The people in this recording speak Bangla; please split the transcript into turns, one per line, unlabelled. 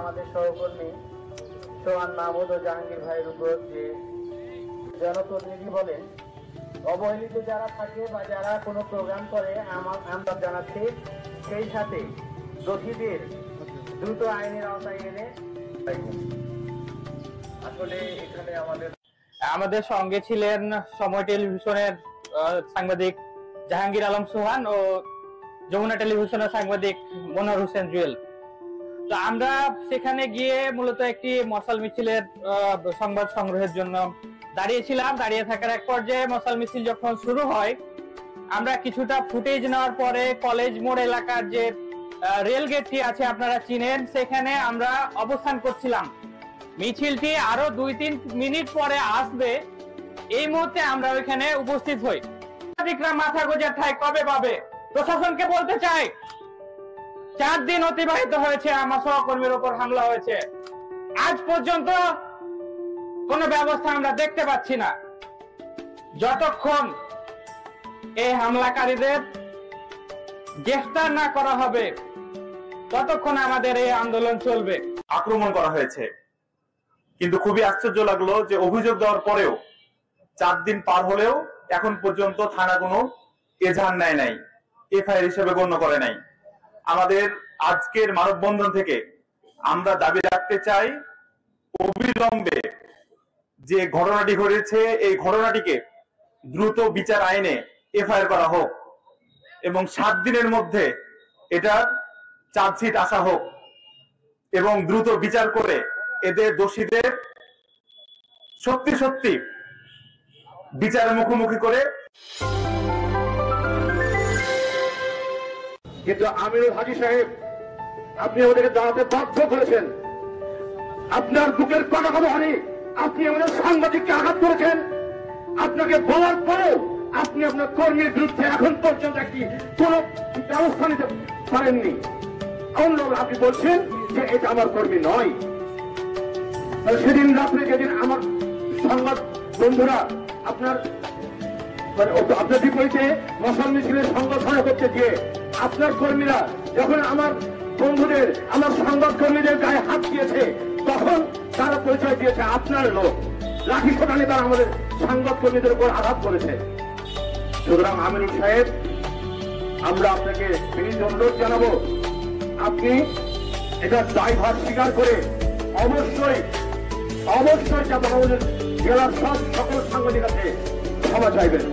আমাদের সহকর্মী সোহান মাহমুদ ও জাহাঙ্গীর ভাইয়ের উপর যে জনপ্রতিনিধি বলেন, অবহেলিত যারা থাকে বা যারা কোনো প্রোগ্রাম করে আমরা জানাচ্ছি, সেই সাথে দোষীদের দ্রুত আইনের আওতায় এনে আসলে এখানে আমাদের সঙ্গে ছিলেন সময় টেলিভিশনের সাংবাদিক জাহাঙ্গীর আলম সোহান ও যমুনা টেলিভিশনের সাংবাদিক মনোয়ার হোসেন জুয়েল। তো আমরা সেখানে গিয়ে মূলত একটি মশাল মিছিলের সংবাদ সংগ্রহের জন্য দাঁড়িয়েছিলাম। দাঁড়িয়ে থাকার এক পর্যায়ে মশাল মিছিল যখন শুরু হয়, আমরা কিছুটা ফুটেজ নেওয়ার পরে কলেজ মোড় এলাকার যে রেল গেটটি আছে আপনারা চিনেন, সেখানে আমরা অবস্থান করছিলাম। মিছিলটি আরো 2-3 মিনিট পরে আসবে, এই মুহূর্তে আমরা ওইখানে উপস্থিত হই। সাংবাদিকরা মাথা গোঁজার ঠাঁই কবে পাবে? প্রশাসনকে বলতে চাই, 4 দিন অতিবাহিত হয়েছে, আমার সহকর্মীর উপর হামলা হয়েছে, আজ পর্যন্ত কোনো ব্যবস্থা আমরা দেখতে পাচ্ছি না। যতক্ষণ এই হামলাকারীদের গ্রেফতার না করা হবে, ততক্ষণ আমাদের এই আন্দোলন চলবে।
আক্রমণ করা হয়েছে, কিন্তু খুবই আশ্চর্য লাগলো যে অভিযোগ দেওয়ার পরেও 4 দিন পার হলেও এখন পর্যন্ত থানা কোনো এজাহার নেয় নাই, এফআইআর হিসেবে গণ্য করে নাই। আমাদের আজকের মানববন্ধন থেকে আমরা দাবি রাখতে চাই, অবিলম্বে যে ঘটনাটি ঘটেছে এই ঘটনাটিকে দ্রুত বিচার আইনে এফআইআর করা হোক এবং 7 দিনের মধ্যে এটার চার্জশিট আসা হোক এবং দ্রুত বিচার করে এদের দোষীদের সত্যি সত্যি বিচারের মুখোমুখি করে।
কিন্তু আমিরুল হাজী সাহেব, আপনি আমাদেরকে দাঁড়াতে বাধ্য করেছেন। আপনার বুকের কথা কথা হয়নি, আপনি আমাদের সাংবাদিককে আঘাত করেছেন। আপনাকে বলার পরেও আপনি আপনার কর্মীর বিরুদ্ধে এখন পর্যন্ত কোন ব্যবস্থা নিতে পারেননি। আপনি বলছেন যে এটা আমার কর্মী নয়। সেদিন রাত্রে যেদিন আমার সংবাদ বন্ধুরা আপনার বিপরীতে মশাল মিছিলের সংগঠন করতে গিয়ে আপনার কর্মীরা যখন আমার বন্ধুদের, আমার সংবাদ কর্মীদের গায়ে হাত দিয়েছে, তখন তারা পরিচয় দিয়েছে আপনার লোক। লাঠি সোটানি তারা আমাদের সংবাদ কর্মীদের উপর আঘাত করেছে। সুতরাং আমিরুল সাহেব, আমরা আপনাকে বিনীত অনুরোধ জানাবো, আপনি এটা দায়ভার স্বীকার করে অবশ্যই অবশ্যই চাঁপাবাবুদের জেলার সকল সাংবাদিক কাছে ক্ষমা চাইবেন।